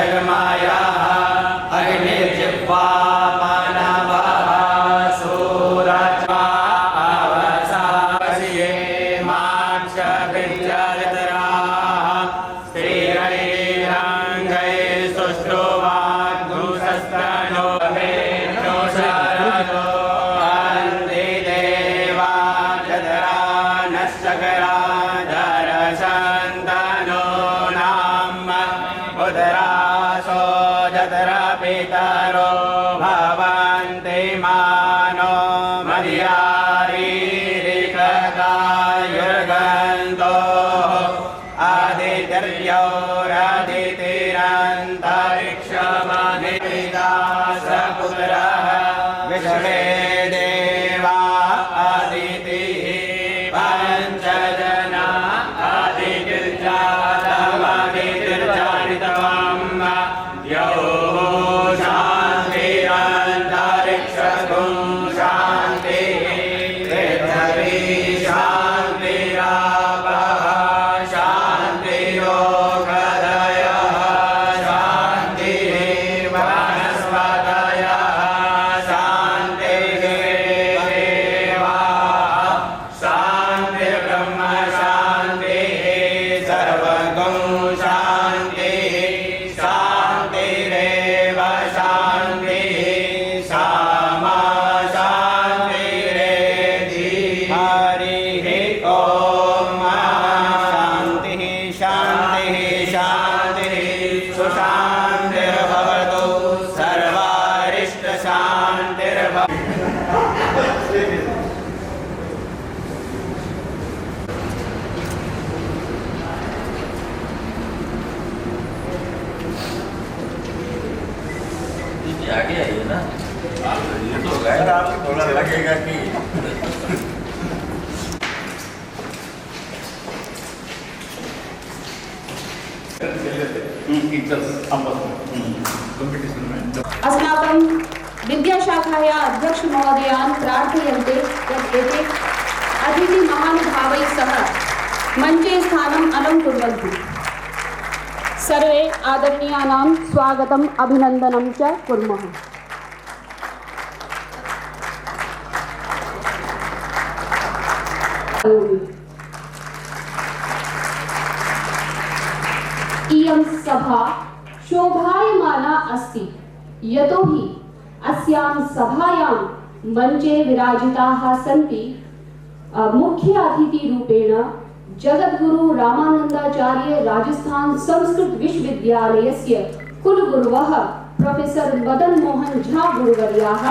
जगमाया अग्निर्जिह्वा मानवः सूरज्वा अवसावसिये माक्षभिर्जयतराः स्त्रीरैरङ्गै सुष्ठुवाग्धुशस्त्रनो भेन्नो शरदो वन्दे देवा जदरा नश्चकरा दरशन्तनो नाम उदरासो जदरा पितरो भवन्ति मानो मर्यारीरिककायुर्गन्तो आदित्यर्योरदितिरन्तरिक्षमनिदासपुत्रः विश्वे देवा अदितिः पञ्चजना अदितिर्जातमदितिर्जानितमम् यो शान्तिरन्तरिक्षगुं शान्तिः पृथिवी शान्तिरापः शान्तिरोगदयः शान्तिः वनस्पतयः शान्तिः देवाः शान्तिर्ब्रह्म शान्तिः सर्वगुं शान्तिः शान्तिरेव शान्तिः सामा शान्तिरेधि हरिः ॐ शान्तिः शान्तिः शान्तिः सुशान्तिर्भवतु सर्वारिष्टशान्तिर्भवतु। आगे आइए ना, ये तो गाय आपको थोड़ा लगेगा कि अस्माकं विद्याशाखायाः अध्यक्ष महोदयान् प्रार्थयन्ते यत् एते अतिथिमहानुभावैः सह मञ्चे स्थानम् अलङ्कुर्वन्तु। सर्वे आदरणीयानां स्वागतम् अभिनन्दनं च कुर्मः। इयं सभा शोभायमाना अस्ति यतोहि अस्यां सभायां मञ्चे विराजिताः सन्ति मुख्य अतिथिरूपेण जगद्गुरु रामानन्दाचार्य राजस्थान संस्कृत विश्वविद्यालयस्य कुलगुरवः प्रोफेसर मदन मोहन झा गुरुवर्याः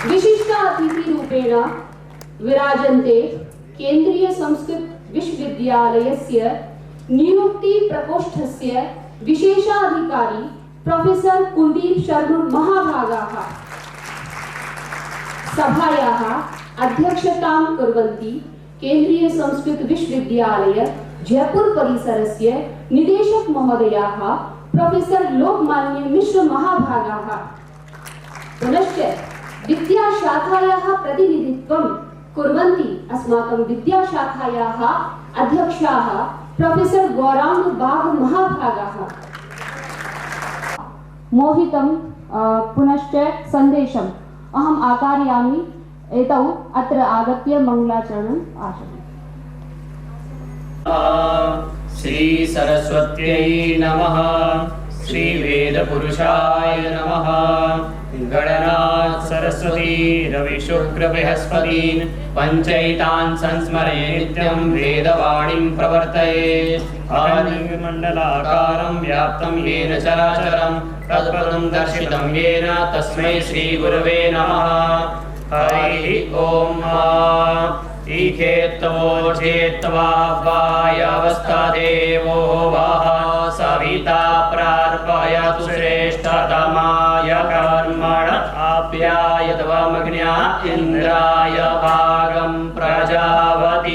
विशिष्ट अतिथिरूपेण विराजन्ते केन्द्रीय संस्कृत विश्वविद्यालयस्य नियुक्ति प्रकोष्ठस्य विशेषाधिकारी प्रोफेसर कुलदीप शर्मा महाभागाः। सभायाः अध्यक्षतां कुर्वन्ति केन्द्रीय संस्कृत विश्वविद्यालय जयपुर परिसरस्य निदेशक महोदयाः प्रोफेसर लोकमान्य मिश्र महाभागाः। पुनश्च विद्याशाखायाः प्रतिनिधित्वं कुर्वन्ति अस्माकं विद्याशाखायाः अध्यक्षाः प्रोफेसर गौरांग बाग महाभागाः। मोहितं पुनश्च सन्देशम् अहम् आकारयामि। एतौ अत्र आगत्य मङ्गलाचरणम् आचरन्ति। श्री सरस्वत्यै नमः। श्री वेदपुरुषाय नमः। गणनाथ सरस्वती रवि शुक्र बृहस्पतीन् पञ्चैतान् संस्मरे नित्यं वेदवाणीं प्रवर्तये। आदिमण्डलाकारं व्याप्तं येन चराचरं तत्पदं दर्शितं येन तस्मै श्रीगुरवे नमः। हरिः ॐ ईखेत्वोर्जेत्वा वायवस्था देवो वः सविता प्रार्पयतु श्रेष्ठतमाय कर्मण आप्यायतवमग्न्या इन्द्राय भागं प्रजावतीरनमीवा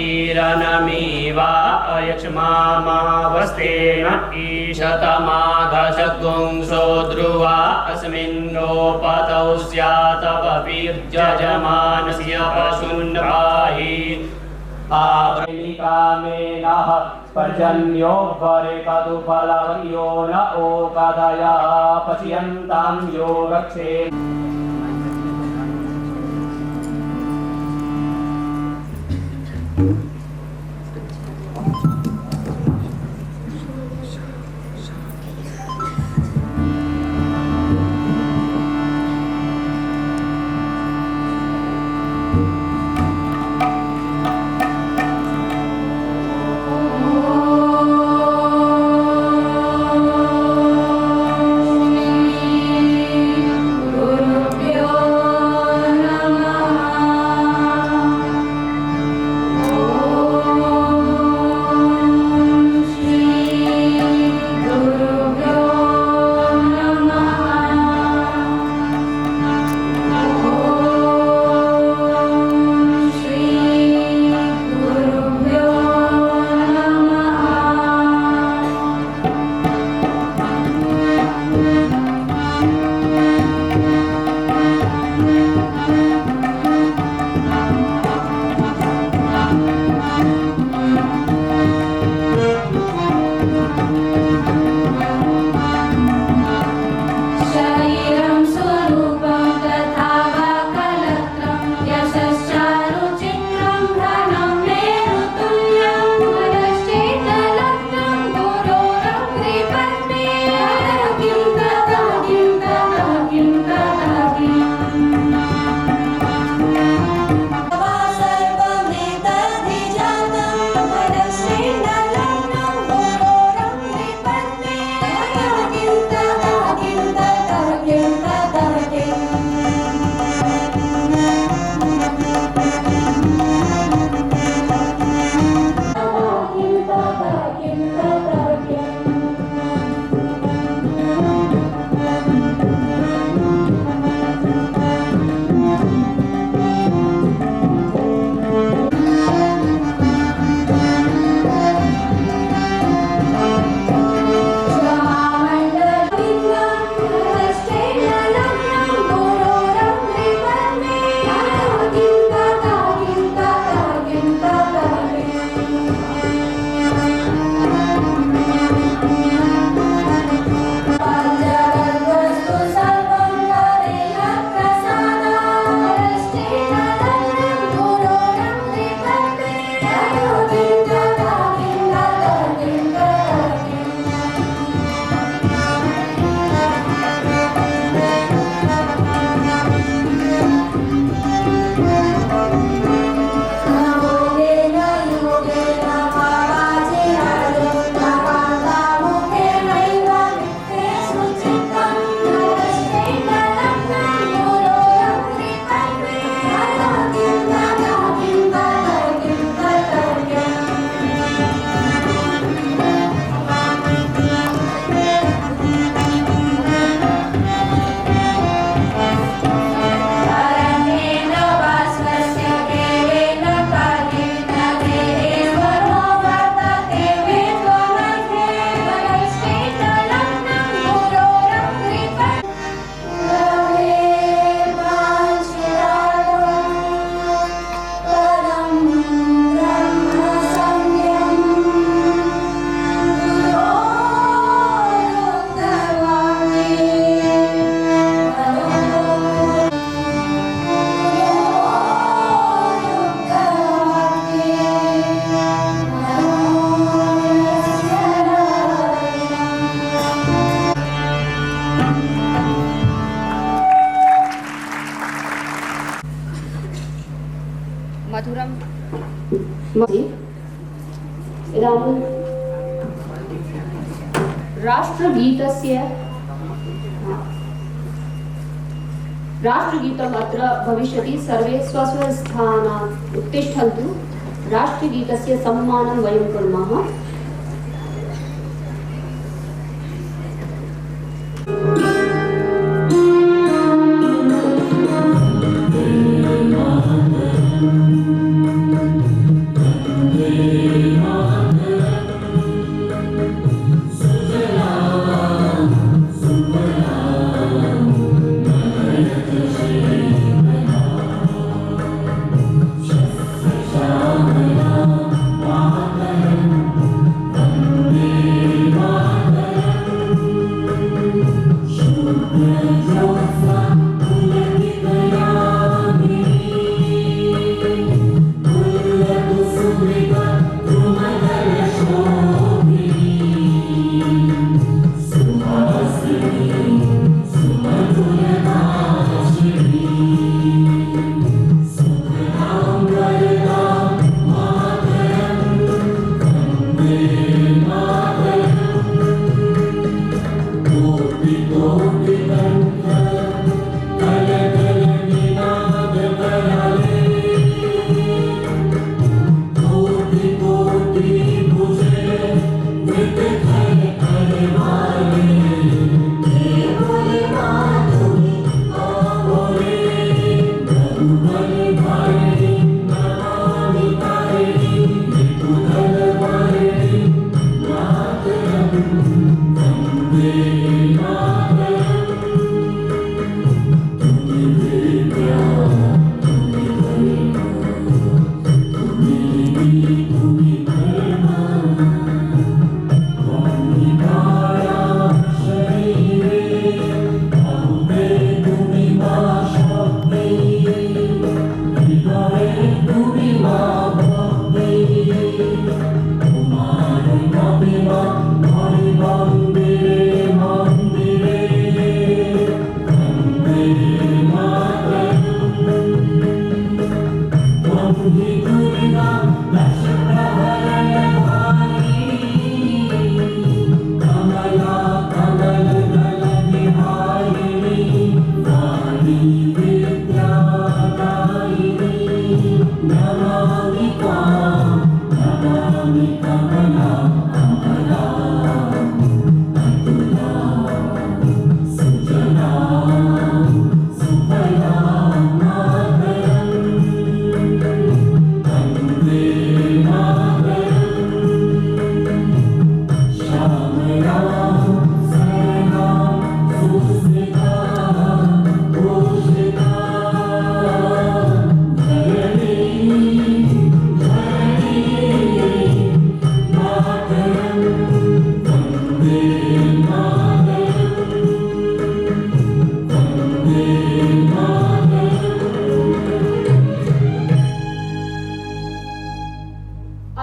अयक्ष्मामावस्तेन ईशतमाघशगुंसो ध्रुवा अस्मिन्नोपतौ स्यातपवीर्यजमानस्य पशून्वाहि आवृणिक कामेनः पर्जन्यो वरेकतु फलवयो न ओकदया पश्यन्तां योगक्षे मधुरम इदानीं राष्ट्रगीतम् अत्र भविष्यति। सर्वे स्वस्वस्थानात् उत्तिष्ठन्तु। राष्ट्रगीतस्य सम्मानं वयं कुर्मः। Wow.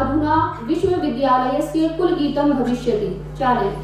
अधुना विश्वविद्यालयस्य कुलगीतं भविष्यति। चालय।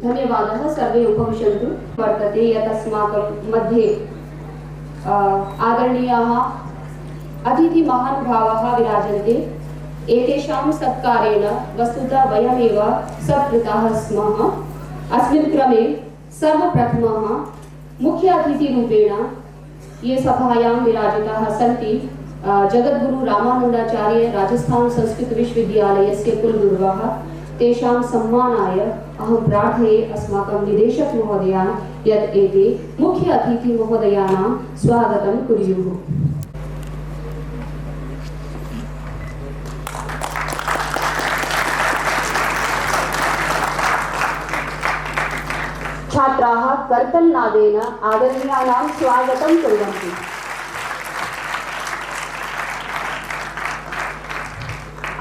धन्यवादः। सर्वे उपविशन्तु। वर्तते यत् अस्माकं मध्ये आदरणीयाः अतिथिमहानुभावाः विराजन्ते। एतेषां सत्कारेण वस्तुतः वयमेव सत्कृताः स्मः। अस्मिन् क्रमे सर्वप्रथमः मुख्य अतिथिरूपेण ये सभायां विराजिताः सन्ति जगद्गुरु रामानन्दाचार्य राजस्थान संस्कृत विश्वविद्यालयस्य कुलगुरवः। तेषां सम्मानाय अहं प्रार्थये अस्माकं निदेशक महोदयान् यत् एते मुख्य अतिथि महोदयानां स्वागतं कुर्युः। छात्राः कर्तननादेन आदरणीयानां स्वागतं कुर्वन्ति।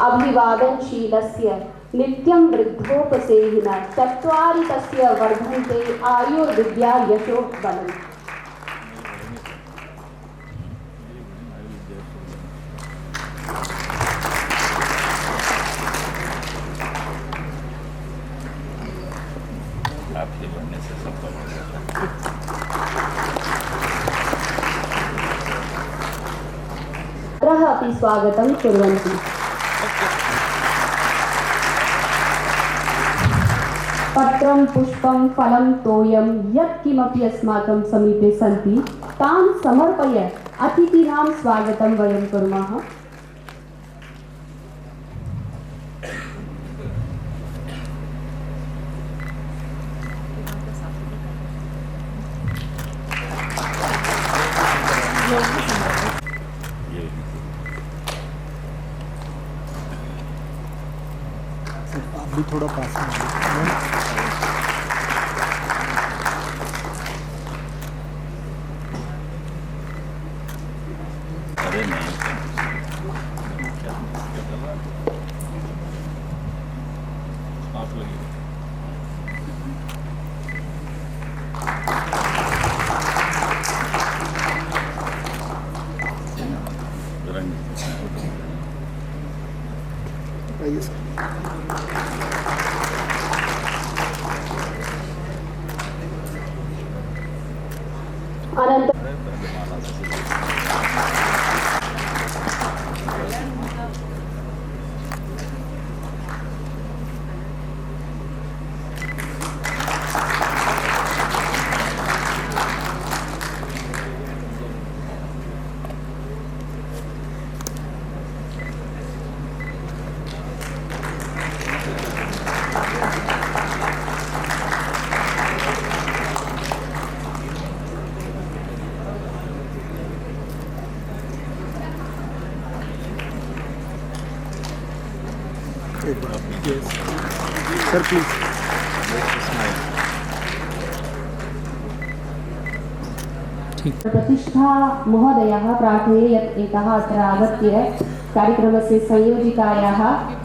अभिवादनशीलस्य नित्यं वृद्धोपसेहिनः चत्वारि तस्य वर्धन्ते आयुर्विद्या यशो बलम्। आपके बनने से सब अपि स्वागतं कुर्वन्ति। पत्रं पुष्पं फलं तोयं यत्किमपि अस्माकं समीपे सन्ति तान् समर्प्य अतिथीनां स्वागतं वयं कुर्मः। आप भी थोड़ा पास में अरे नहीं आप लगे आइए सर। एक बार सर प्लीज। प्रतिष्ठा महोदयः प्रार्थये यत् एकः अत्र आगत्य कार्यक्रमस्य संयोजिकायाः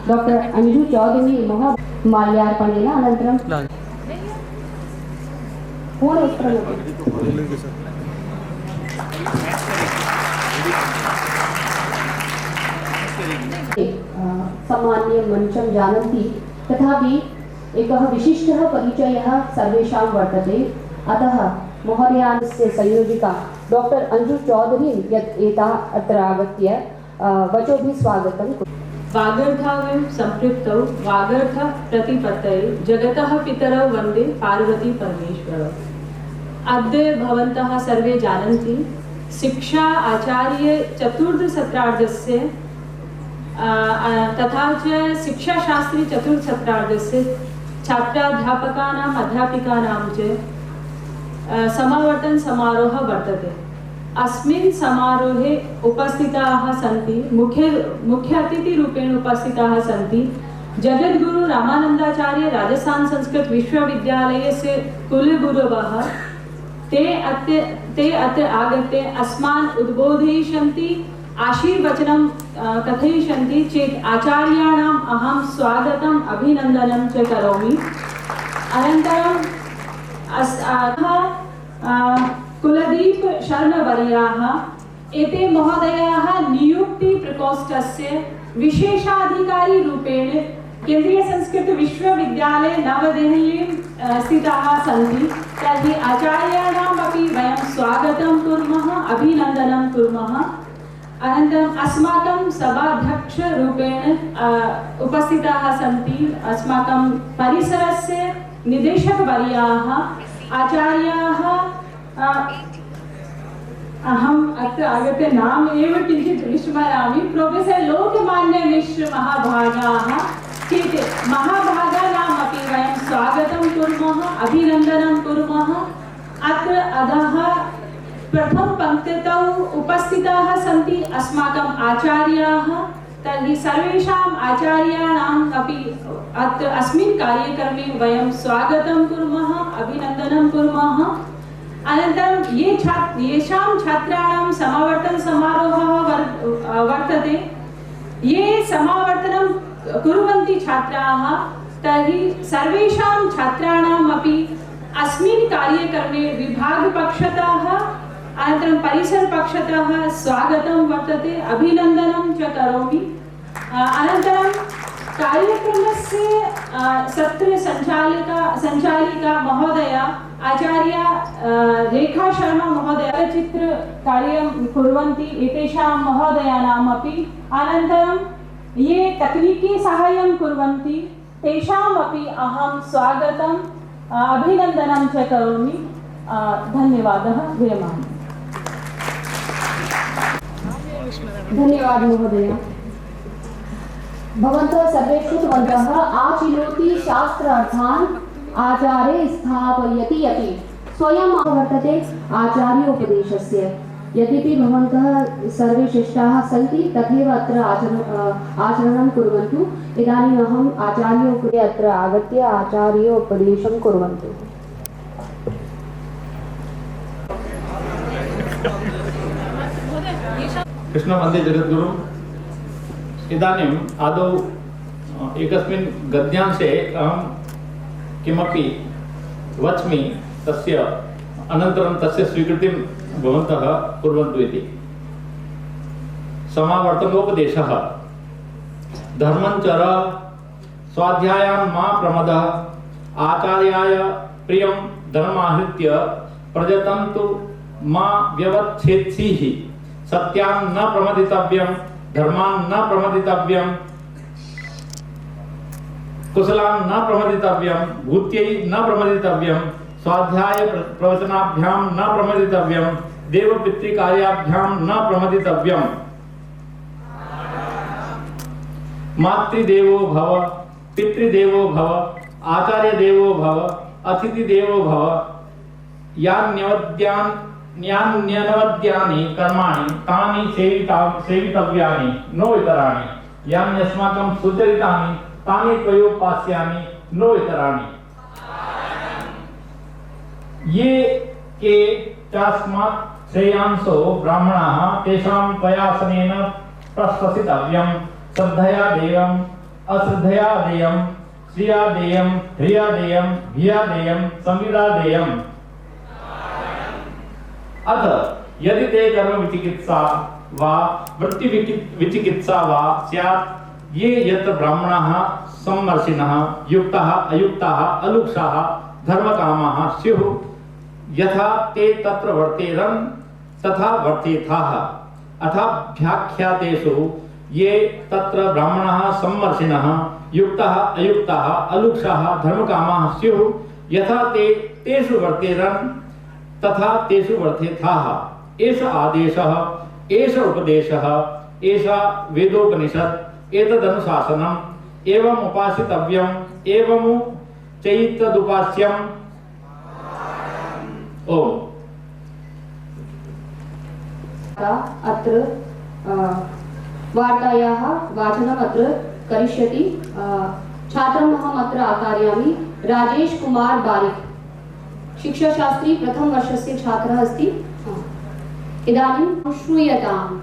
डॉक्टर अंजु चौधरी महोदय माल्यार्पणेन अनन्तरं पूर्णवस्त्रं सामान्य मंचं जानन्ति तथापि एकः विशिष्टः परिचयः सर्वेषां वर्तते। अतः महोदयास्य संयोजिका डॉक्टर अंजु चौधरी यत् एता अत्र आगत्य वचोभिः स्वागतं। वागर्धाविं सम्पृक्तौ वागर्ध प्रतिपत्तये जगतः पितरौ वन्दे पार्वती परमेश्वरौ। अद्य भवन्तः सर्वे जानन्ति शिक्षा आचार्य चतुर्थ सत्रार्धस्य तथा च शिक्षाशास्त्री चतुर्थ सत्रार्धस्य छात्राध्यापकानाम् अध्यापिकानां च समावर्तन समारोहः वर्तते। अस्मिन् समारोहे उपस्थिताः सन्ति मुख्य अतिथिरूपेण उपस्थिताः सन्ति जगद्गुरु रामानन्दाचार्य राजस्थान संस्कृत विश्वविद्यालयस्य कुलगुरवः। ते अत्र आगत्य अस्मान् उद्बोधयिष्यन्ति आशीर्वचनं कथयिष्यन्ति चेत् आचार्याणाम् अहं स्वागतम् अभिनन्दनं च करोमि। अनन्तरं कुलदीप शर्मवर्याः एते महोदयाः नियुक्ति प्रकोष्ठस्य विशेषाधिकारी रूपेण केन्द्रीय संस्कृत विश्वविद्यालय नवदेहलीं स्थिताः सन्ति। तर्हि आचार्याणाम् अपि वयं स्वागतं कुर्मः अभिनन्दनं कुर्मः। अनन्तरम् अस्माकं सभाध्यक्षरूपेण उपस्थिताः सन्ति अस्माकं परिसरस्य निदेशकवर्याः आचार्याः अहम् अत्र आगत्य नाम एव किञ्चित् विस्मरामि प्रोफेसर् लोकमान्य मिश्र महाभागाः चेत् महाभागानामपि वयं स्वागतं कुर्मः अभिनन्दनं कुर्मः अत्र अधः प्रथमपङ्क्तौ उपस्थिताः सन्ति अस्माकम् आचार्याः तर्हि सर्वेषाम् आचार्याणाम् अपि अत्र अस्मिन् कार्यक्रमे वयं स्वागतं कुर्मः अभिनन्दनं कुर्मः अनन्तरं येषां छात्राणां समावर्तन समारोहः वर्तते ये समावर्तनं कुर्वन्ति छात्राः तर्हि सर्वेषां छात्राणाम् अपि अस्मिन् कार्यक्रमे विभागपक्षतः अनन्तरं परिसरपक्षतः स्वागतं वर्तते अभिनन्दनं च करोमि अनन्तरं कार्यक्रमस्य सत्रसञ्चालिका महोदया आचार्य रेखा शर्मा महोदय चलच्चित्र कार्यं कुर्वन्ति एतेषां महोदयानामपि अनन्तरं ये तकनीकी साहाय्यं कुर्वन्ति तेषामपि अहं स्वागतम् अभिनन्दनं च करोमि धन्यवादः विरमामि धन्यवाद महोदय। भवन्तः सर्वे श्रुतवन्तः आचिनोति शास्त्रार्थान् आचार्ये स्थापयति यति स्वयं वर्तते आचार्योपदेशस्य यद्यपि भवन्तः सर्वे शिष्टाः सन्ति तथैव अत्र आचरणं कुर्वन्तु इदानीम् अहम् आचार्योपदेशे अत्र आगत्य आचार्योपदेशं कुर्वन्तु। कृष्णवन्दे जगद्गुरु इदानीम् आदौ एकस्मिन् गद्यांशे अहं किमपि वच्मि तस्य अनन्तरं तस्य स्वीकृतिं भवन्तः कुर्वन्तु इति। समावर्तनोपदेशः धर्मञ्चर स्वाध्यायां मा प्रमदः आचार्याय प्रियं धर्माहृत्य प्रजतन्तु मा व्यवच्छेत्सीः सत्यां न प्रमदितव्यं धर्मान् न प्रमदितव्यं कुशलान् न प्रमदितव्यं भूत्यै न प्रमदितव्यं स्वाध्याय प्रवचनाभ्यां न प्रमदितव्यं देवपितृकार्याभ्यां न प्रमदितव्यं मातृदेवो भव पितृदेवो भव आचार्यदेवो भव अतिथिदेवो भव यान्यनवद्यानि कर्माणि तानि सेवितव्यानि नो इतराणि यान्यस्माकं सुचरितानि तानि त्वयोपास्यानि नो इतराणि ये के चास्मात् श्रेयांसो ब्राह्मणाः तेषां प्रयासनेन प्रशंसितव्यं श्रद्धया देयम् अश्रद्धया देयम् श्रिया देयम् ह्रिया देयम् भिया देयम् संविदा देयम् अथ यदि ते कर्म विचिकित्सा वा वृत्ति विचिकित्सा वा स्यात् ये यत्र ब्राह्मणाः सम्मर्शिनः युक्ताः अयुक्ताः अलुक्षाः धर्मकामाः स्युः यथा ते तत्र वर्तेरन् तथा वर्तेथाः अथाभ्याख्यातेषु ये तत्र ब्राह्मणाः सम्मर्शिनः युक्ताः अयुक्ताः अलुक्षाः धर्मकामाः स्युः यथा ते तेषु वर्तेरन् तथा तेषु वर्तेथाः एष आदेशः एष उपदेशः एषा वेदोपनिषत् एतदनुशासनम् एवम् उपासितव्यम् एवं चैतदुपास्यम् ओम अत्र वार्तायाः वाचनम् अत्र करिष्यति छात्रम् अहम् अत्र आकारयामि राजेश कुमार बारिक शिक्षाशास्त्री प्रथम वर्षस्य छात्रः अस्ति इदानीं श्रूयताम्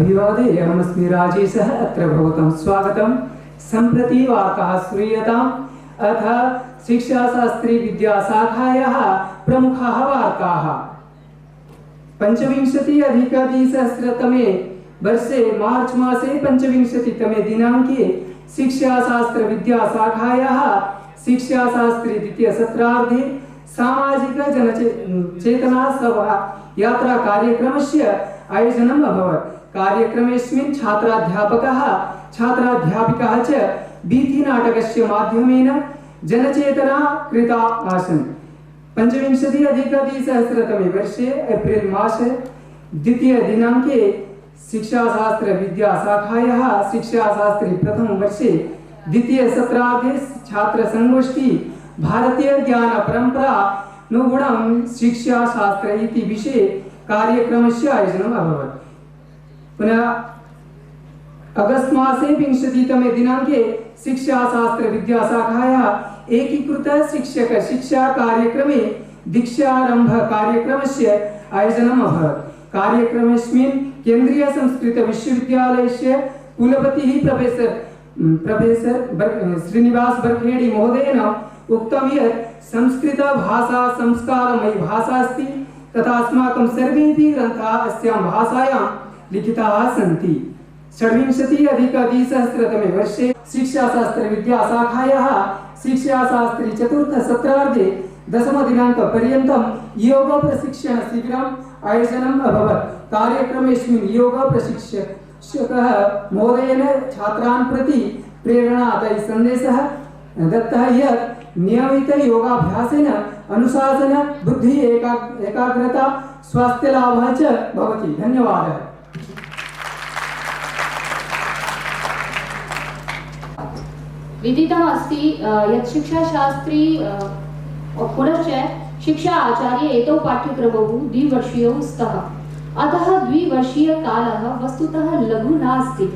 अभिवादे अहमस्मि राजेशः अत्र भवतां स्वागतं सम्प्रति वार्ताः श्रूयताम् अथ शिक्षाशास्त्री विद्याशाखायाः प्रमुखाः वार्ताः 25-अधिक-2000तमे वर्षे मार्च मासे 25तमे दिनाङ्के शिक्षाशास्त्र विद्याशाखायाः शिक्षाशास्त्री द्वितीय सत्रार्धे सामाजिक जनचेतना सभा यात्रा कार्यक्रमस्य आयोजनम् अभवत्। कार्यक्रमेऽस्मिन् छात्राध्यापकाः छात्राध्यापिकाः च वीथिनाटकस्य माध्यमेन जनचेतना कृता आसन्। 25-20सहस्रतमे वर्षे एप्रिल मासे 2 दिनाङ्के शिक्षाशास्त्र विद्याशाखायाः शिक्षाशास्त्री प्रथम वर्षे 2 सत्रार्धे छात्र संगोष्ठी भारतीय ज्ञान परंपरा नुगुणं शिक्षाशास्त्र इति विषये कार्यक्रमस्य आयोजनम् अभवत्। पुनः अगस्त मासे 20तमे दिनाङ्के शिक्षाशास्त्र विद्याशाखायाः एकीकृत शिक्षक शिक्षा कार्यक्रमे दीक्षारंभ कार्यक्रमस्य आयोजनम् अभवत्। कार्यक्रमेऽस्मिन् केन्द्रीय संस्कृत विश्वविद्यालयस्य कुलपतिः प्रोफेसर श्रीनिवास बरखेड़ी महोदयेन उक्तं यत् संस्कृत भाषा संस्कारमयी भाषा अस्ति तथा अस्माकं सर्वेपि ग्रन्थाः अस्यां भाषायां लिखिताः सन्ति। 26-20सहस्रतमे वर्षे शिक्षाशास्त्र विद्याशाखायाः शिक्षाशास्त्री चतुर्थ सत्रार्धे 10 दिनाङ्कपर्यन्तं योग प्रशिक्षण शिबिरम् आयोजनम् अभवत्। कार्यक्रमेऽस्मिन् योग प्रशिक्षकः महोदयेन छात्रान् प्रति प्रेरणादायी सन्देशः दत्तः यत् नियमित योगाभ्यासेन अनुशासन बुद्धि एकाग्रता स्वास्थ्य लाभः च भवति। धन्यवादः। विदितम् अस्ति यत् शिक्षाशास्त्री पुनश्च शिक्षा आचार्य एतौ पाठ्यक्रमौ द्विवर्षीयौ स्तः। अतः द्विवर्षीयकालः वस्तुतः लघु नास्ति।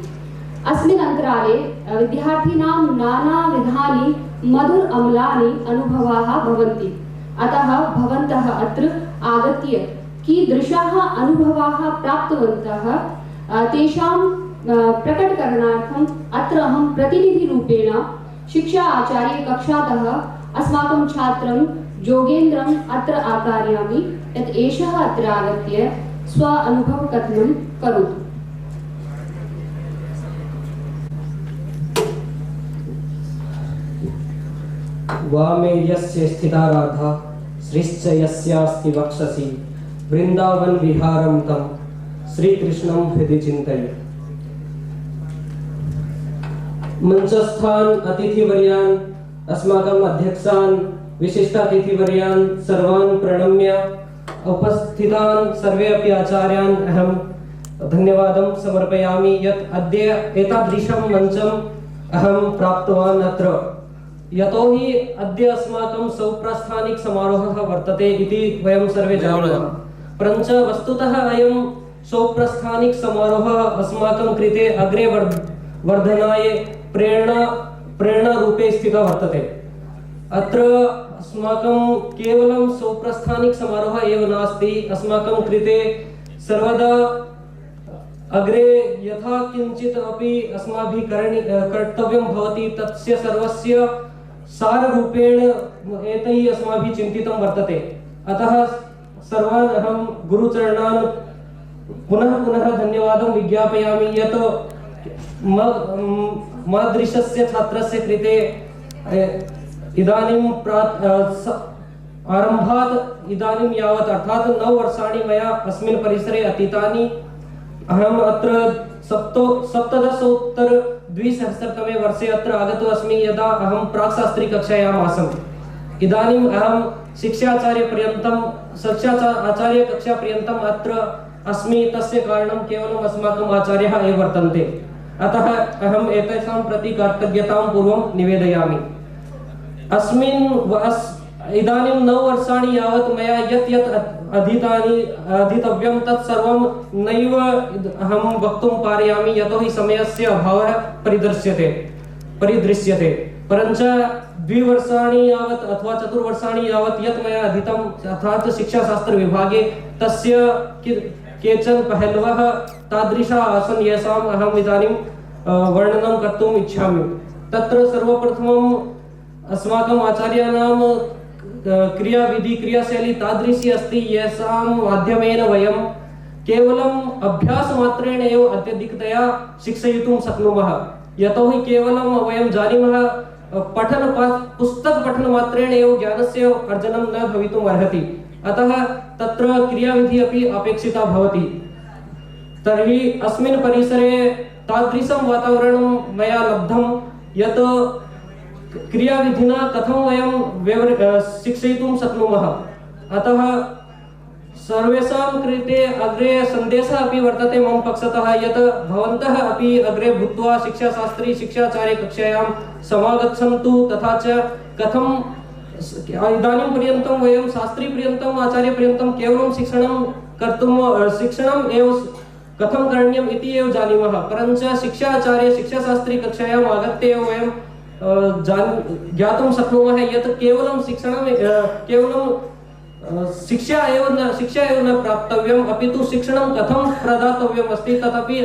अस्मिन् अन्तराले विद्यार्थिनां नानाविधानि मधुर अम्लानि अनुभवाः भवन्ति। अतः भवन्तः अत्र आगत्य कीदृशाः अनुभवाः प्राप्तवन्तः तेषां प्रकटकरणार्थम् अत्र अहं प्रतिनिधिरूपेण शिक्षा आचार्य कक्षातः अस्माकं छात्रं जोगेन्द्रम् अत्र आकारयामि यत् एषः अत्र आगत्य स्व अनुभवकथनं करोतु। वामे यस्य स्थिता राधा श्रीश्च यस्यास्ति वक्षसि वृन्दावन विहारं तं श्रीकृष्णं हृदि चिन्तये। मंचस्थान अतिथिवर्यान् अस्माकम् अध्यक्षान् विशिष्टातिथिवर्यान् सर्वान् प्रणम्य उपस्थितान् सर्वे अपि आचार्यान् अहं धन्यवादं समर्पयामि यत् अद्य एतादृशं मञ्चम् अहं प्राप्तवान् अत्र। यतोहि अद्य अस्माकं सौप्रस्थानिक समारोहः वर्तते इति वयं सर्वे जानीमः। परञ्च वस्तुतः अयं सौप्रस्थानिक समारोहः अस्माकं कृते अग्रे वर्धनाय प्रेरणा रूपे स्थितः वर्तते। अत्र अस्माकं केवलं सौप्रस्थानिक समारोहः एव नास्ति, अस्माकं कृते सर्वदा अग्रे यथा किंचित अपि अस्माभिः कर्तव्यं भवति तस्य सर्वस्य साररूपेण एतैः अस्माभिः चिन्तितं वर्तते। अतः सर्वान् अहं गुरुचरणान् पुनः पुनः धन्यवादं विज्ञापयामि यत् मादृशस्य छात्रस्य कृते इदानीं आरम्भात् इदानीं यावत् अर्थात् 9 वर्षाणि मया अस्मिन् परिसरे अतीतानि। अहम् अत्र 17-20सहस्रतमे वर्षे अत्र आगतो अस्मि यदा अहं प्राक्शास्त्री कक्षायाम् आसम्। इदानीम् अहं शिक्षाचार्य कक्षापर्यन्तम् अत्र अस्मि। तस्य कारणं केवलम् अस्माकम् आचार्याः एव वर्तन्ते। अतः अहम् एतेषां प्रति कृतज्ञतां पूर्वं निवेदयामि। इदानीं 9 वर्षाणि यावत् मया यत् अधीतव्यं तत् सर्वं नैव अहं वक्तुं पारयामि यतोहि समयस्य अभावः परिदृश्यते। परञ्च 2 वर्षाणि यावत् अथवा 4 वर्षाणि यावत् यत् मया अधीतम् अर्थात् शिक्षाशास्त्र विभागे तस्य केचन पहलवः तादृशाः आसन् येषाम् अहम् इदानीं वर्णनं कर्तुम् इच्छामि। तत्र सर्वप्रथमम् अस्माकम् आचार्याणां क्रियाविधि क्रियाशैली तादृशी अस्ति येषां माध्यमेन वयं केवलम् अभ्यासमात्रेण एव अत्यधिकतया शिक्षयितुं शक्नुमः। यतोहि केवलं वयं जानीमः पुस्तक पठन मात्रेण एव ज्ञानस्य अर्जनं न भवितुम् अर्हति। अतः तत्र क्रियाविधि अपि अपेक्षिता भवति। तर्हि अस्मिन् परिसरे तादृशं वातावरणं मया लब्धं यत् क्रियाविधिना कथं वयं शिक्षयितुं शक्नुमः। अतः सर्वेषां कृते अग्रे सन्देशः अपि वर्तते मम पक्षतः यत् भवन्तः अपि अग्रे भूत्वा शिक्षाशास्त्री शिक्षाचार्य कक्षायां समागच्छन्तु, तथा च कथं इदानीं पर्यन्तं वयं शास्त्रीपर्यन्तम् आचार्यपर्यन्तं केवलं शिक्षणम् एव कथं करणीयम् इति एव जानीमः, परञ्च शिक्षाचार्य शिक्षाशास्त्री कक्षायाम् आगत्य एव वयं ज्ञातुं शक्नुमः यत् केवलं शिक्षा एव न प्राप्तव्यम्, अपि तु शिक्षणं कथं प्रदातव्यम् अस्ति तदपि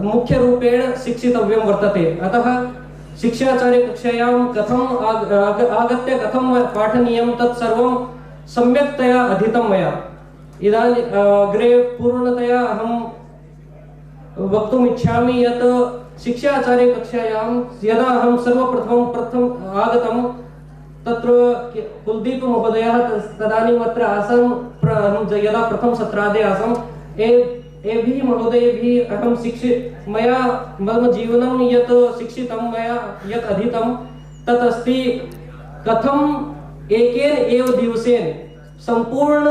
मुख्यरूपेण शिक्षितव्यं वर्तते। अतः शिक्षाचार्य कक्षायां कथम् आगत्य कथं पाठनीयं तत् सर्वं सम्यक्तया अधीतं मया। इदानीं अग्रे पूर्णतया अहं वक्तुम् इच्छामि यत् शिक्षाचार्य कक्षायां यदा अहं सर्वप्रथमं आगतं तत्र कुलदीप महोदयः तदानीम् अत्र आसन्। यदा प्रथम सत्रादे आसम् एभिः महोदयैः अहं मया मम जीवनं यत् शिक्षितं मया यत् अधीतं तत् अस्ति कथम् एकेन एव दिवसेन सम्पूर्ण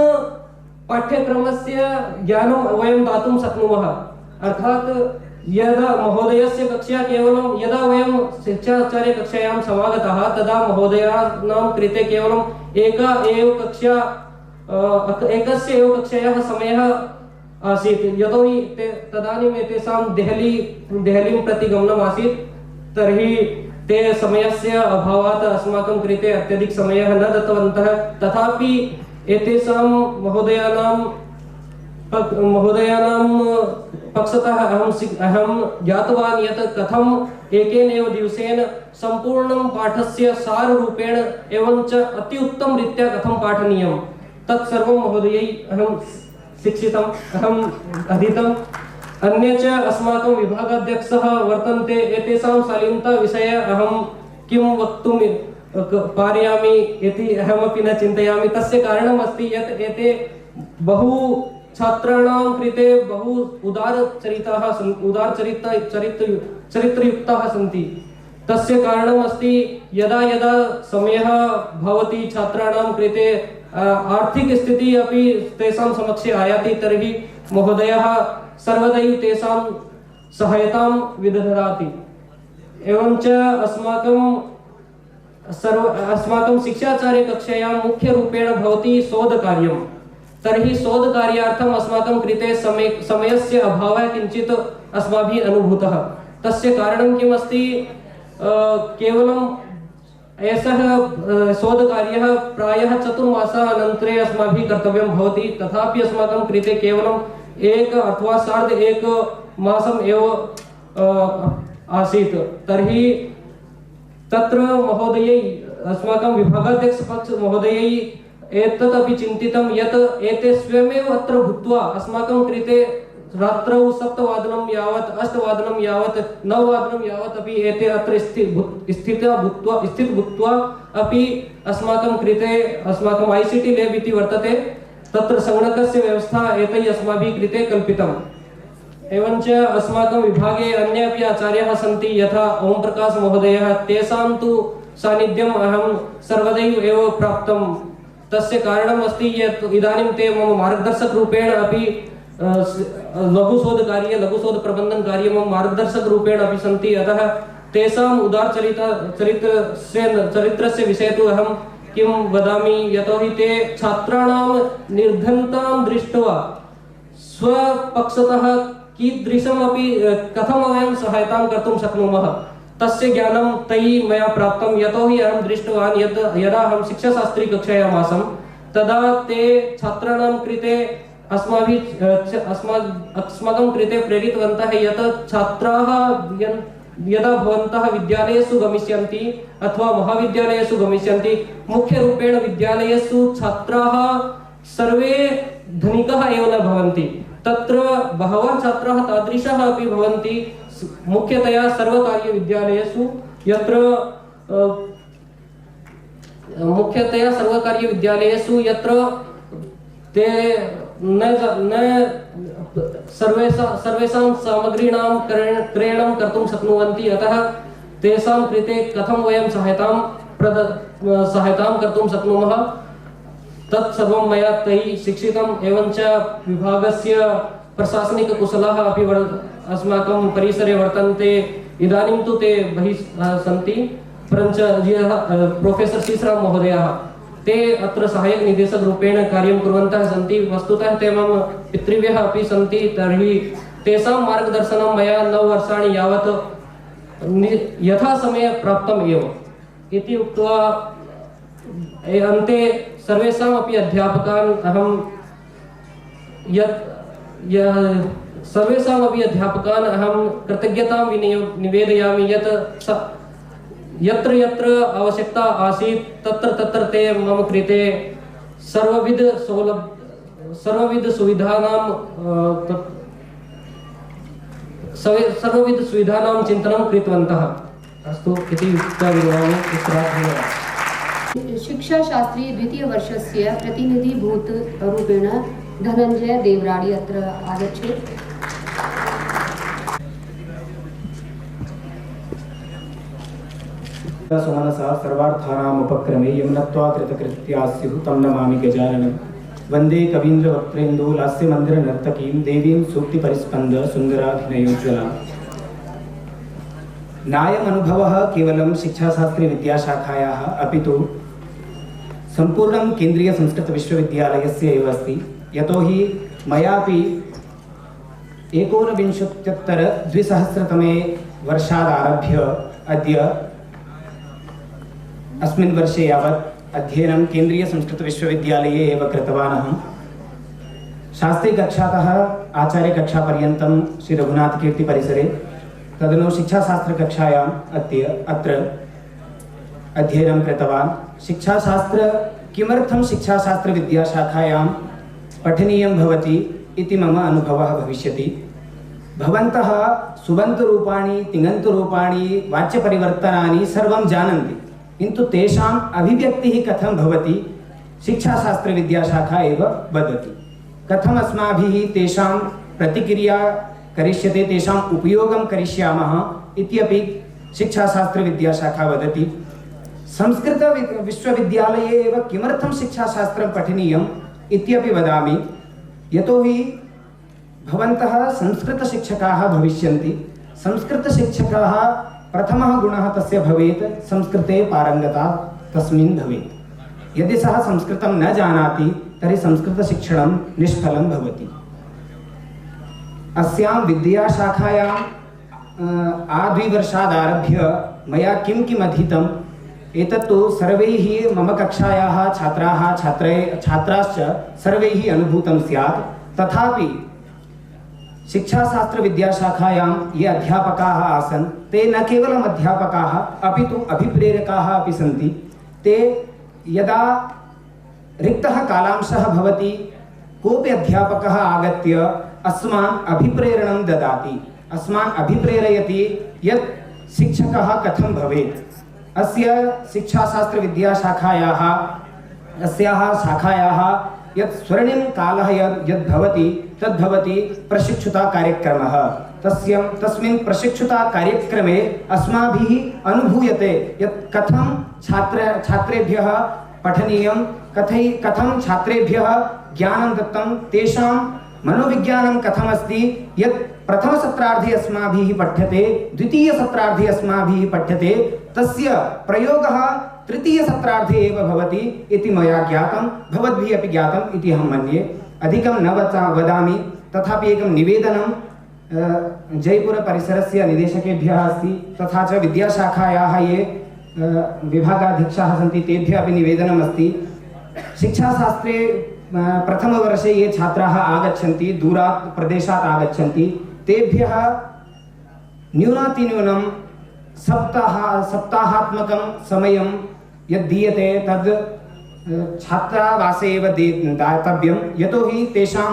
पाठ्यक्रमस्य ज्ञानं वयं दातुं शक्नुमः। अर्थात् यदा महोदयस्य कक्षा केवलं यदा वयं शिक्षाचार्य कक्षायां समागताः तदा महोदयानां कृते केवलं एकस्य एव कक्षायाः समयः आसीत्, यतोहि तदानीम् एतेषां देहलीं प्रति गमनम् आसीत्। तर्हि ते समयस्य अभावात् अस्माकं कृते अत्यधिक समयः न दत्तवन्तः। तथापि एतेषां महोदयानां पक्षतः अहं ज्ञातवान् यत् कथम् एकेन एव दिवसेन सम्पूर्णं पाठस्य साररूपेण एवं च अति उत्तमरीत्या कथं पाठनीयं तत् सर्वं महोदयैः अहं शिक्षितम्, अहम् अधीतम्। अन्य च अस्माकं विभागाध्यक्षः वर्तन्ते, एतेषां शालीनताविषये अहं किं वक्तुं पारयामि इति अहमपि न चिन्तयामि। तस्य कारणम् अस्ति यत् एते बहु छात्राणां कृते बहु चरित्रयुक्ताः सन्ति। तस्य कारणम् अस्ति यदा यदा समयः भवति छात्राणां कृते आर्थिक स्थितिः अपि तेषां समक्षे आयाति तर्हि महोदयः सर्वदैव तेषां सहायतां विदधाति। एवञ्च अस्माकं शिक्षाचार्य कक्षायां मुख्यरूपेण भवति शोधकार्यं। तर्हि शोधकार्यार्थम् अस्माकं कृते समयस्य अभावः किञ्चित् अस्माभिः अनुभूतः। तस्य कारणं किम् अस्ति? केवलं एषः शोधकार्यः प्रायः 4 मासानन्तरे अस्माभिः कर्तव्यं भवति, तथापि अस्माकं कृते केवलं 1 अथवा 1.5 मासम् एव आसीत्। तर्हि तत्र महोदयैः अस्माकं विभागाध्यक्षपक्ष महोदयैः एतदपि चिन्तितं यत् एते स्वयमेव अत्र भूत्वा अस्माकं कृते रात्रौ 7 वादनं यावत् 8 वादनं यावत् 9 वादनं यावत् अपि एते अत्र स्थित भूत्वा अपि अस्माकं कृते अस्माकं ICT लैब इति वर्तते तत्र संगणकस्य व्यवस्था एतैः अस्माभिः कृते कल्पितम्। एवञ्च अस्माकं विभागे अन्ये अपि आचार्याः सन्ति यथा ओम प्रकाश महोदयः, तेषां तु सान्निध्यम् अहं सर्वदैव एव प्राप्तं। तस्य कारणम् अस्ति यत् इदानीं ते मम मार्गदर्शकरूपेण अपि लघुशोधप्रबन्धनकार्ये मम मार्गदर्शकरूपेण अपि सन्ति। अतः तेषाम् चरित्रस्य विषये तु अहं किं वदामि, यतोहि ते छात्राणां निर्धनतां दृष्ट्वा स्वपक्षतः कीदृशमपि कथं वयं सहायतां कर्तुं शक्नुमः तस्य ज्ञानं तैः मया प्राप्तं। यतोहि अहं दृष्टवान् यत् यदा अहं शिक्षाशास्त्री कक्षायाम् आसम् तदा ते छात्राणां कृते अस्माकं कृते प्रेरितवन्तः यत् छात्राः यदा भवन्तः विद्यालयेषु गमिष्यन्ति अथवा महाविद्यालयेषु गमिष्यन्ति, मुख्यरूपेण विद्यालयेषु छात्राः सर्वे धनिकाः एव न भवन्ति, तत्र बहवः छात्राः तादृशाः अपि भवन्ति मुख्यतया सर्वकारीयविद्यालयेषु यत्र मुख्यतया सर्वकारीय विद्यालयेषु यत्र ते न सर्वेषां सामग्रीणां क्रयणं कर्तुं शक्नुवन्ति, अतः तेषां कृते कथं वयं सहायतां कर्तुं शक्नुमः तत्सर्वं मया तैः शिक्षितम्। एवञ्च विभागस्य प्रशासनिककुशलाः अपि अस्माकं परिसरे वर्तन्ते। इदानीं तु ते बहिः सन्ति, परञ्च प्रोफेसर् श्रीश्राम महोदयाः ते अत्र सहायक निदेशक रूपेण कार्यं कुर्वन्तः सन्ति। वस्तुतः ते मम पितृव्यः अपि सन्ति, तर्हि तेषां मार्गदर्शनं मया 9 वर्षाणि यावत् यथासमये प्राप्तम् एव इति उक्त्वा अन्ते सर्वेषामपि अध्यापकान् अहं कृतज्ञतां निवेदयामि यत् यत्र यत्र आवश्यकता आसीत् तत्र ते मम कृते सर्वविध सुविधानां चिन्तनं कृतवन्तः। अस्तु इति उक्त्वा विरमामि। धन्यवादः। शिक्षा शास्त्री द्वितीय वर्षस्य प्रतिनिधिभूत रूपेण धनञ्जय देवराडी अत्र आगच्छेत्। सुमनसा सर्वार्थानाम् उपक्रमे यं नत्वा कृतकृत्या स्युः तं नमामि गजाननं। वन्दे कवीन्द्रवक्त्रेन्दु लास्यमन्दिरनर्तकीं देवीं सूक्तिपरिस्पन्द सुन्दराभिनयोज्ज्वलाम्। नायम् अनुभवः केवलं शिक्षाशास्त्री विद्याशाखायाः अपितु सम्पूर्णं केन्द्रीयसंस्कृतविश्वविद्यालयस्य एव अस्ति। यतोहि मयापि 1999-2000तमे वर्षादारभ्य अद्य अस्मिन् वर्षे यावत् अध्ययनं केन्द्रीयसंस्कृतविश्वविद्यालये एव कृतवान् अहं। शास्त्रीकक्षातः आचार्यकक्षापर्यन्तं श्री रघुनाथकीर्तिपरिसरे, तदनु शिक्षाशास्त्रकक्षायाम् अत्र अध्ययनं कृतवान्। शिक्षाशास्त्र किमर्थं शिक्षाशास्त्रविद्याशाखायां पठनीयं भवति इति मम अनुभवः भविष्यति। भवन्तः सुबन्तरूपाणि तिङन्तरूपाणि वाच्यपरिवर्तनानि सर्वं जानन्ति, किन्तु तेषाम् अभिव्यक्तिः कथं भवति शिक्षाशास्त्रविद्याशाखा एव वदति। कथम् अस्माभिः तेषां प्रतिक्रिया करिष्यते, तेषाम् उपयोगं करिष्यामः इत्यपि शिक्षाशास्त्रविद्याशाखा वदति। संस्कृतविश्वविद्यालये एव किमर्थं शिक्षाशास्त्रं पठनीयम् इत्यपि वदामि। यतोहि भवन्तः संस्कृतशिक्षकाः भविष्यन्ति। संस्कृतशिक्षकः प्रथमः गुणः तस्य भवेत् संस्कृते पारङ्गता तस्मिन् भवेत्। यदि सः संस्कृतं न जानाति तर्हि संस्कृतशिक्षणं निष्फलं भवति। अस्यां विद्याशाखायां आद्विवर्षादारभ्य मया किं किम् अधीतम् एतत्तु सर्वैः मम कक्षायाः छात्राश्च सर्वैः अनुभूतं स्यात्। तथापि शिक्षाशास्त्रविद्याशाखायां ये अध्यापकाः आसन् ते न केवलम् अध्यापकाः अपितु अभिप्रेरकाः अपि सन्ति। ते यदा रिक्तः कालांशः भवति कोऽपि अध्यापकः आगत्य अस्मान् अभिप्रेरणं ददाति, अस्मान् अभिप्रेरयति यत् शिक्षकः कथं भवेत्। अस्य शिक्षाशास्त्रविद्याशाखायाः अस्याः शाखायाः यत् स्वर्णिम कालः यद् भवति तद्भवति प्रशिक्षुता कार्यक्रमः। तस्मिन् प्रशिक्षुता कार्यक्रमे अस्माभिः अनुभूयते यत् कथं छात्रेभ्यः पठनीयं, कथं छात्रेभ्यः ज्ञानं दत्तं, तेषां मनोविज्ञानं कथमस्ति। यत् प्रथमसत्रार्धे अस्माभिः पठ्यते, द्वितीयसत्रार्धे अस्माभिः पठ्यते, तस्य प्रयोगः तृतीयसत्रार्धे एव भवति इति मया ज्ञातं, भवद्भिः अपि ज्ञातम् इति अहं मन्ये। अधिकं न वदामि, तथापि एकं निवेदनं जयपुरपरिसरस्य निदेशकेभ्यः अस्ति, तथा च विद्याशाखायाः ये विभागाध्यक्षाः सन्ति तेभ्यः अपि निवेदनम् अस्ति। शिक्षाशास्त्रे प्रथमवर्षे ये छात्राः आगच्छन्ति, दूरात् प्रदेशात् आगच्छन्ति, तेभ्यः न्यूनातिन्यूनं सप्ताहात्मकं समयं यद् दीयते तद् छात्रावासे एव दातव्यं। यतोहि तेषां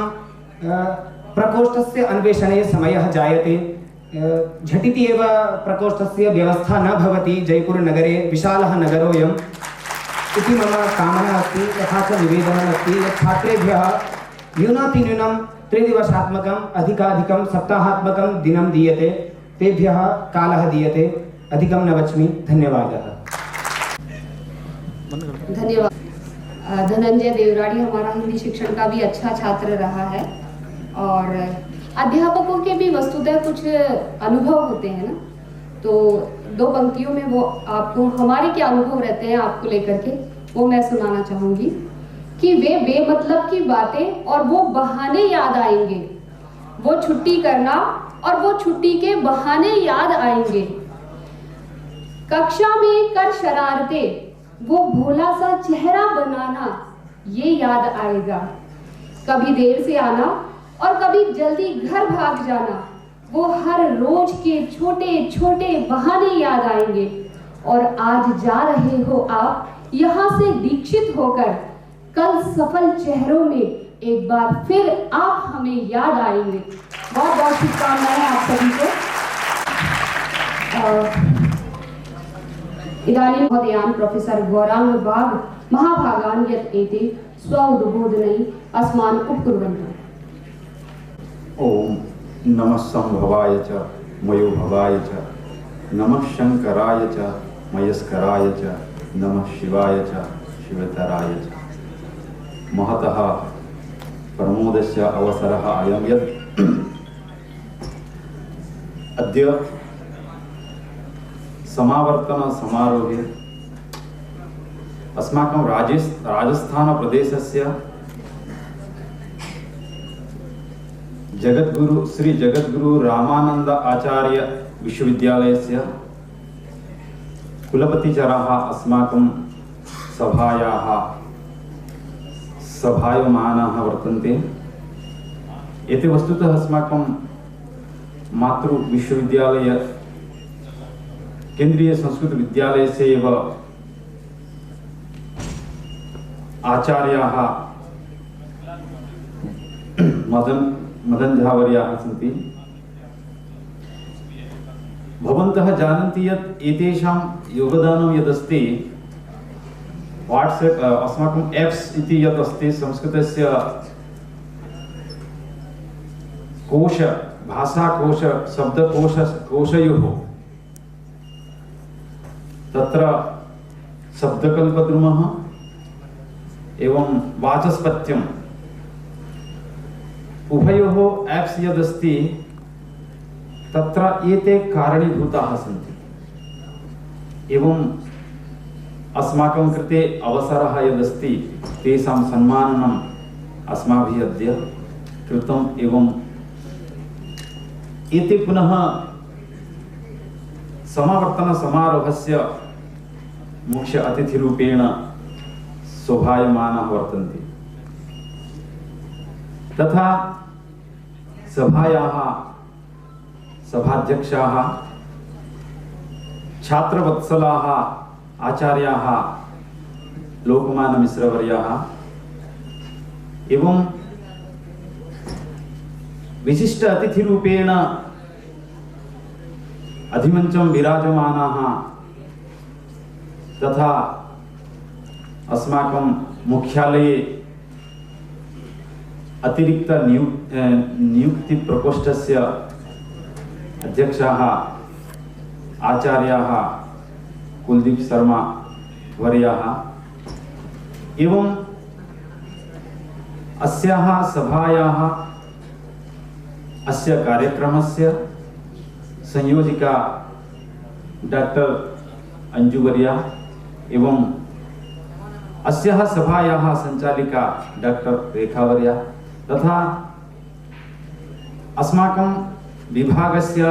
प्रकोष्ठस्य अन्वेषणे समयः जायते। झटिति एव प्रकोष्ठस्य व्यवस्था न भवति जयपुरनगरे विशालः नगरोऽयम् इति मम कामना अस्ति। तथा च निवेदनमस्ति यत् छात्रेभ्यः न्यूनातिन्यूनं 3 दिवसात्मकम् अधिकाधिकं सप्ताहात्मकं दिनं दीयते, तेभ्यः कालः दीयते। अधिकं न वच्मि। धन्यवादः। धन्यवाद। धनंजय देवराड़ी हमारा हिंदी शिक्षण का भी अच्छा छात्र रहा है और अध्यापकों के भी वस्तुतः कुछ अनुभव होते हैं ना, तो 2 पंक्तियों में वो आपको हमारे क्या अनुभव रहते हैं आपको लेकर के वो मैं सुनाना चाहूँगी कि वे बेमतलब की बातें और वो बहाने याद आएंगे, वो छुट्टी करना और वो छुट्टी के बहाने याद आएंगे, कक्षा में कर शरारतें, वो भोला सा चेहरा बनाना ये याद आएगा, कभी देर से आना और कभी जल्दी घर भाग जाना, वो हर रोज के छोटे छोटे बहाने याद आएंगे। और आज जा रहे हो आप यहाँ से दीक्षित होकर, कल सफल चेहरों में एक बार फिर आप हमें याद आएंगे। बहुत बहुत शुभकामनाएं आप सभी को। इदानीं महोदयान् प्रोफेसर गौरांग बाग महाभागान् यत् एते स्व उद्बोधनैः अस्मान् उपकुर्वन्तु। ओम नमः संभवाय च मयो भवाय च, नमः शंकराय च मयस्कराय च, नमः शिवाय च शिवतराय च। महतः प्रमोदस्य अवसरः अयं यत् अद्य समावर्तन समारोहे अस्माकं राजस्थानप्रदेशस्य जगद्गुरु श्री जगद्गुरु रामानंद आचार्य विश्वविद्यालयस्य कुलपतिचरः अस्माकं सभायमानाः वर्तन्ते। एते वस्तुतः अस्माकं मातृविश्वविद्यालय केंद्रीय संस्कृत विद्यालय से एव आचार्याः मदन झावर्याः सन्ति। भवन्तः जानन्ति यत् एतेषां योगदानं यदस्ति वाट्सएप अस्माकं एप्स् इति यत् अस्ति संस्कृतस्य कोश भाषाकोश शब्दकोशयोः तत्र शब्दकल्पद्रुमः एवं वाचस्पत्यम् उभयोः एप्स् यदस्ति तत्र एते कारणीभूताः सन्ति। एवं अस्माकं कृते अवसरः यदस्ति तेषां सम्माननम् अस्माभिः अद्य कृतम्। एवं एते पुनः समावर्तन समारोहस्य मुख्य अतिथिरूपेण शोभायमानाः वर्तन्ते। तथा सभायाः सभाध्यक्षाः छात्रवत्सलाः आचार्याः लोकमान्यमिश्रवर्याः एवं विशिष्ट अतिथिरूपेण अधिमंचम विराजमानाः तथा अस्माकं मुख्यालये अतिरिक्त नियुक्ति प्रकोष्ठस्य अध्यक्षाः आचार्याः कुलदीप शर्मा वर्याः एवं अस्याः सभायाः अस्य कार्यक्रमस्य संयोजिका डॉक्टर अंजुवर्या एवं अस्याः सभायाः संचालिका डॉक्टर रेखावर्या तथा अस्माकं विभागस्य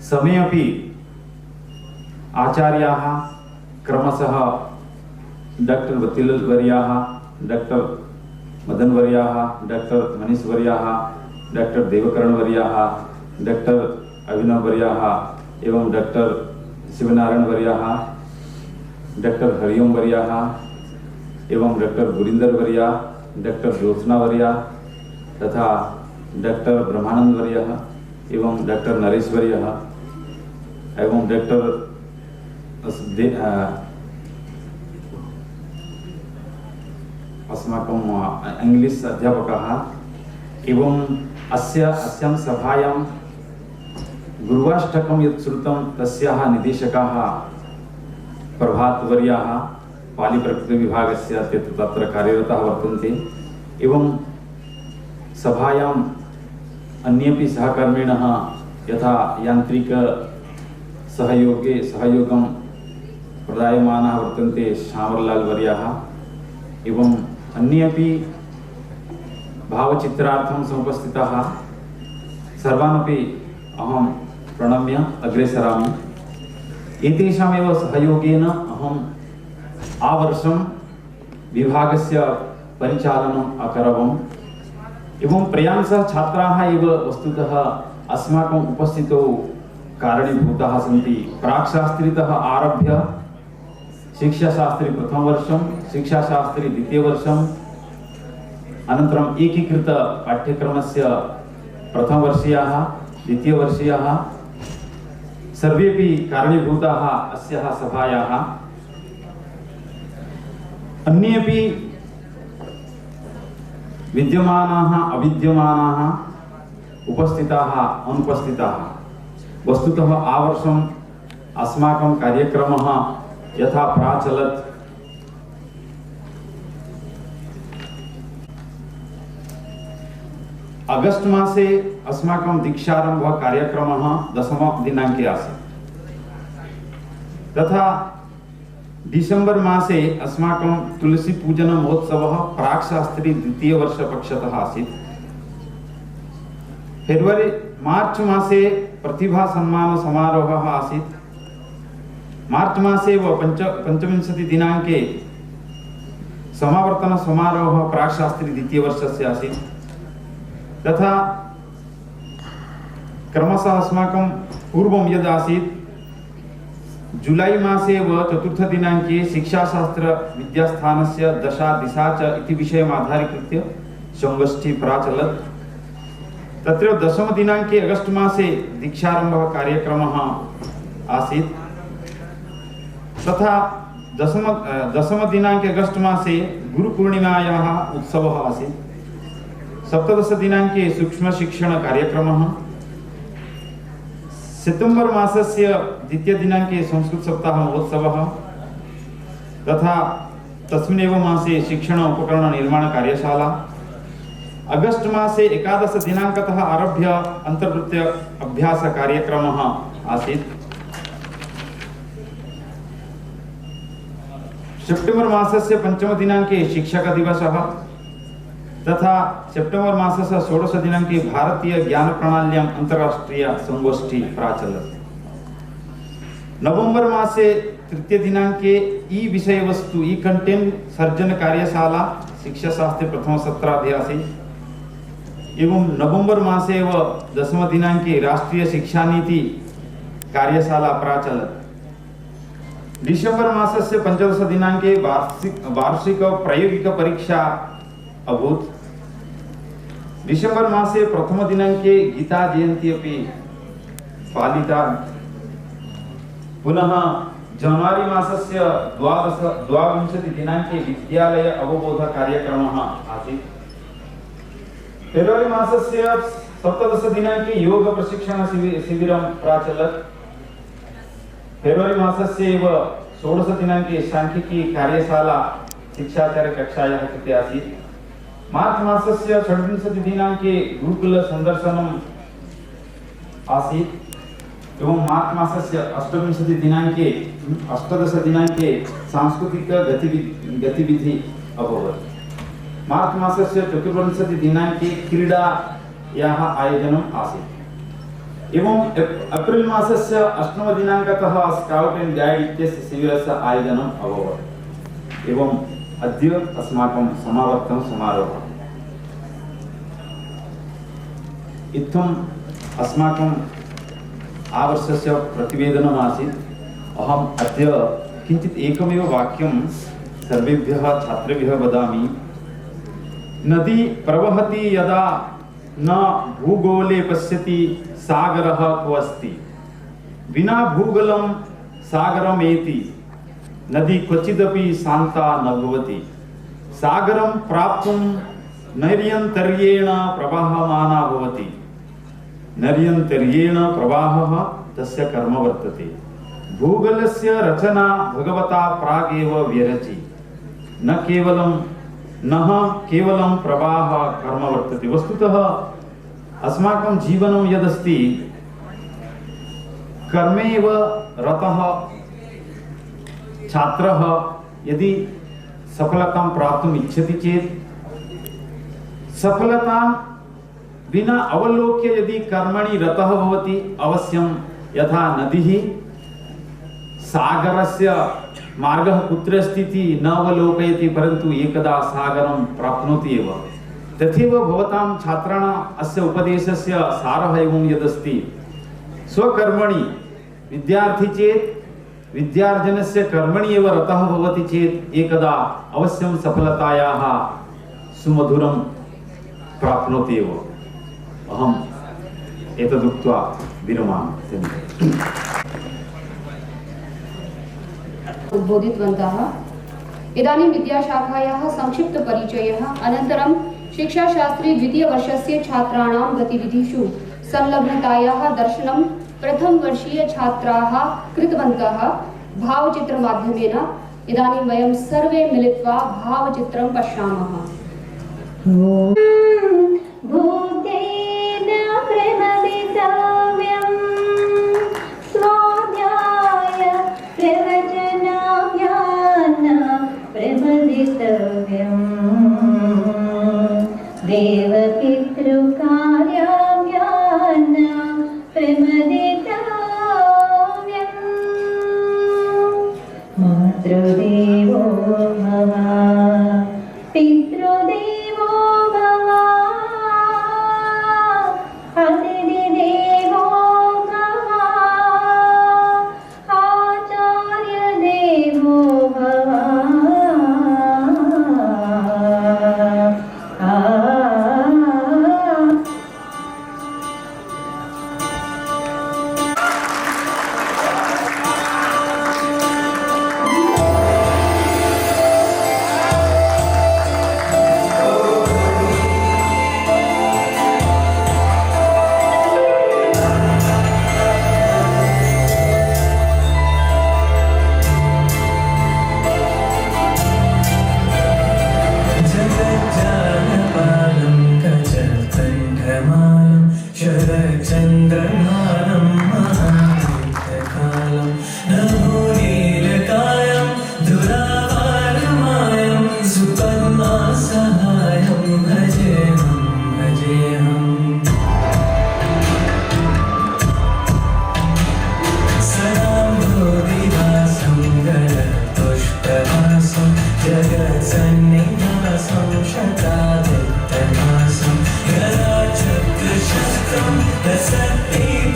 समेऽपि आचार्याः क्रमशः डॉक्टर वत्तिलवर्याः, डॉक्टर मदनवर्याः, डॉक्टर मनीषवर्याः, डॉक्टर देवकरणवर्याः, डॉक्टर अभिनववर्याः एवं डॉक्टर शिवनारायणवर्याः, डॉक्टर हरिओमवर्याः एवं डॉक्टर गुरिंदरवर्या, डॉक्टर ज्योत्सनावर्या तथा डॉक्टर ब्रह्मानंदवर्याः एवं डॉक्टर नरेश वर्यः एवं डॉक्टर अस्माकं इंग्लिश अध्यापकः एवं अस्यां सभायां गुरुवाष्टकं यत् श्रुतं तस्याः निदेशकाः प्रभातवर्याः पालिप्रकृतिविभागस्य तत्र कार्यरताः वर्तन्ते एवं सभायाम् अन्येपि सहकर्मिणः यथा यान्त्रिक सहयोगं प्रदायमानाः वर्तन्ते श्यामलाल वर्याः एवं अन्येपि भावचित्रार्थं समुपस्थिताः सर्वानपि अहं प्रणम्य अग्रे सरामि। एतेषामेव सहयोगेन अहम् आवर्षं विभागस्य परिचालनम् अकरवम् एवं प्रयांसः छात्राः एव वस्तुतः अस्माकम् उपस्थितौ कारणीभूताः सन्ति। प्राक्शास्त्रीतः आरभ्य शिक्षाशास्त्री प्रथमवर्षं, शिक्षाशास्त्री द्वितीयवर्षं, अनन्तरम् एकीकृत पाठ्यक्रमस्य प्रथमवर्षीयाः, द्वितीयवर्षीयाः सर्वेपि कारणीभूताः अस्याः सभायाः। अन्येपि विद्यमानाः अविद्यमानाः उपस्थिताः अनुपस्थिताः। वस्तुतः आवर्षम् अस्माकं कार्यक्रमः यथा प्राचलत् अगस्त मासे अस्माकं दीक्षारम्भः कार्यक्रमः 10 दिनाङ्के आसीत्, तथा डिसेम्बर मासे अस्माकं तुलसी पूजन महोत्सवः प्राक्शास्त्री द्वितीयवर्षपक्षतः आसीत्। मार्च मासे प्रतिभा सम्मान समारोहः आसीत्। मार्च मासे पंचविंशति दिनाङ्के समावर्तन समारोहः प्राक्शास्त्री द्वितीयवर्षस्य आसीत्। तथा क्रमशः अस्माकं पूर्वं यद् आसीत् जुलै मासे एव 4 दिनाङ्के शिक्षाशास्त्र विद्यास्थानस्य दशा दिशा च इति विषयम् आधारीकृत्य संगोष्ठी प्राचलत्। तत्र 10 दिनाङ्के अगस्त मासे दीक्षारम्भः कार्यक्रमः आसीत्। तथा 10 दिनाङ्के अगस्त मासे गुरुपूर्णिमायाः उत्सवः आसीत्। 17 दिनाङ्के सूक्ष्म शिक्षण कार्यक्रमः। सितंबर मासस्य द्वितीयदिनाङ्के संस्कृत सप्ताह महोत्सवः। तथा तस्मिन्नेव मासे शिक्षण उपकरण निर्माण कार्यशाला। अगस्त मासे 11 दिनाङ्कतः आरभ्य अन्तर्वृत्य अभ्यास कार्यक्रमः आसीत्। सेप्टेम्बर मासस्य 5 दिनाङ्के शिक्षक दिवसः। तथा सेप्टेम्बर मासस्य 16 दिनाङ्के भारतीय ज्ञान प्रणाल्याम् अंतरराष्ट्रीय संगोष्ठी प्राचलत्। नवंबर मासे 3 दिनाङ्के ई विषय वस्तु ई कंटेंट सर्जन कार्यशाला शिक्षाशास्त्रे प्रथम सत्राभ्यासी एवं नवंबर मासे एव 10 दिनाङ्के राष्ट्रीय शिक्षा नीति कार्यशाला प्राचलत्। डिसेम्बर मासस्य 15 दिनाङ्के वार्षिक प्रायोगिक परीक्षा अभूत्। डिसेम्बर मासे प्रथम दिनाङ्के गीता जयन्ती अपि पालिता। पुनः जनवरी मासस्य 22 दिनाङ्के विद्यालय अवबोध कार्यक्रमः आसीत्। फेब्रुवरी मासस्य 17 दिनाङ्के योग प्रशिक्षण शिबिरं प्राचलत्। फेब्रुवरी मासस्य एव 16 दिनाङ्के सांख्यिकी कार्यशाला शिक्षाचार्य कक्षायाः कृते आसीत्। मार्च मासस्य 26 दिनाङ्के गुरुकुल संदर्शनम् आसीत् एवं मार्च मासस्य 28 दिनाङ्के सांस्कृतिक गतिविधि अभवत्। मार्च मासस्य 24 दिनाङ्के क्रीडायाः आयोजनम् आसीत् एवं एप्रिल मासस्य 8 दिनाङ्कतः स्काउट एंड गाइड इत्यस्य शिबिरस्य आयोजनम् अभवत् एवं अद्य अस्माकं समावर्तन समारोहः। इत्थम् अस्माकं आवर्षस्य प्रतिवेदनम् आसीत्। अहम् अद्य किञ्चित् एकमेव वाक्यं सर्वेभ्यः छात्रेभ्यः वदामि। नदी प्रवहति यदा न भूगोले पश्यति सागरः क्वस्ति विना भूगोलं सागरमेति नदी क्वचिदपि शान्ता न भवति सागरं प्राप्तुं नैर्यन्तर्येण प्रवाहमाना भवति नैर्यन्तर्येण प्रवाहः तस्य कर्म वर्तते भूगोलस्य रचना भगवता प्रागेव व्यरचि न केवलं प्रवाह कर्म वर्तते वस्तुतः अस्माकं जीवनं यदस्ति कर्मेव रतः छात्रः यदि सफलतां प्राप्तुम् इच्छति चेत् सफलतां विना अवलोक्य यदि कर्मणि रतः भवति अवश्यं यथा नदी सागरस्य मार्गः कुत्र अस्ति इति न अवलोकयति परन्तु एकदा सागरं प्राप्नोति एव तथैव भवतां छात्राणाम् अस्य उपदेशस्य सारः एवं यदस्ति स्वकर्मणि विद्यार्थी चेत् विद्यार्जनस्य कर्मणि एव रतः भवति चेत् एकदा अवश्यं सफलतायाः सुमधुरं प्राप्नोति एव अहम् एतदुक्त्वा विरमामि उद्बोधितवन्तः इदानीं विद्याशाखायाः संक्षिप्तपरिचयः अनन्तरं शिक्षाशास्त्री द्वितीयवर्षस्य छात्राणां गतिविधिषु संलग्नतायाः दर्शनं प्रथमवर्षीयछात्राः कृतवन्तः भावचित्रमाध्यमेन इदानीं वयं सर्वे मिलित्वा भावचित्रं पश्यामः भूतेन प्रमदितव्यं स्वाध्याय प्रवचनाभ्यां प्रमदितव्यं देवपितृकार्याभ्यां प्रमदितव्यं मातृदेवो भव पितृदेवो भव अतिथिदेवो भव आचार्यदेवो भव शतादित्यमासं गदाचक्रशस्त्रं प्रसक्ति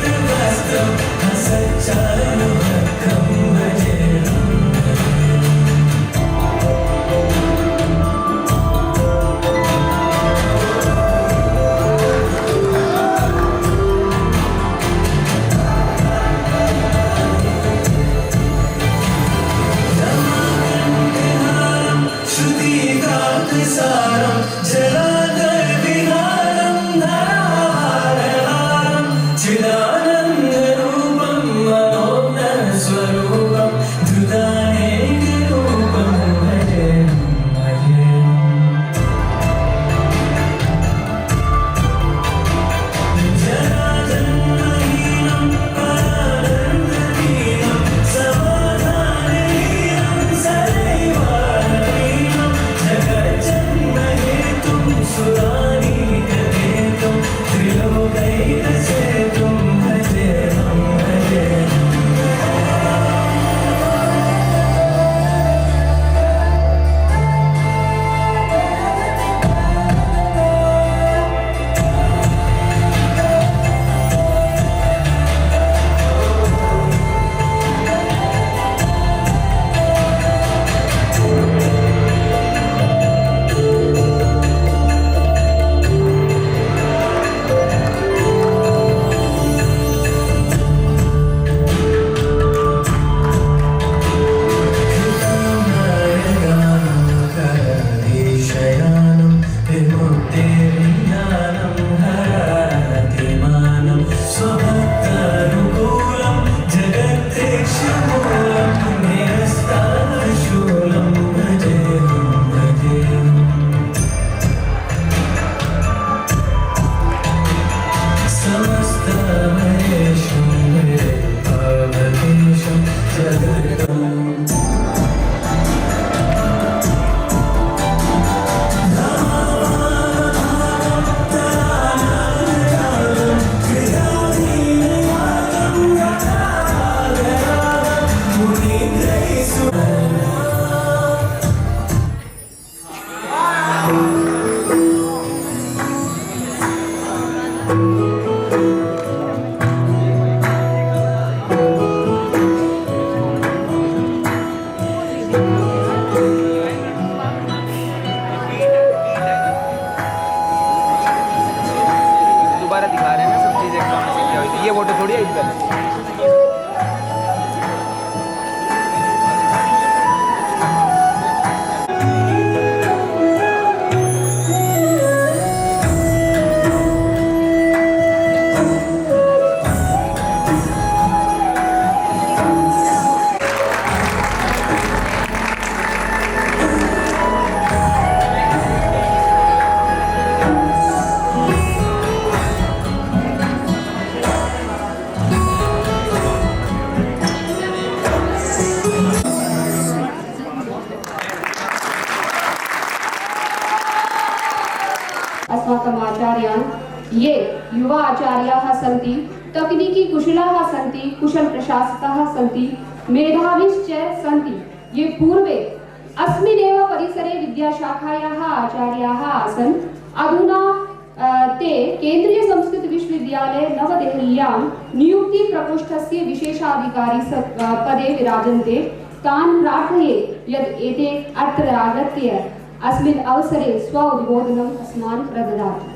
फोटो थोड़ी आई पहले। अस्माकम् आचार्यान् ये युवा आचार्याः सन्ति, तकनीकी कुशलाः सन्ति, कुशल प्रशासकाः सन्ति, मेधाविश्च सन्ति। ये पूर्वे अस्मिन्नेव परिसरे विद्याशाखायाः आचार्याः आसन्। अधुना ते केन्द्रीय संस्कृत विश्वविद्यालये नवदेहल्यां नियुक्ति प्रकोष्ठस्य विशेषाधिकारी पदे विराजन्ते। तान् प्रार्थये यत् एते अत्र आगत्य अस्मिन् अवसरे स्व उद्बोधनम् अस्मान् प्रददातु।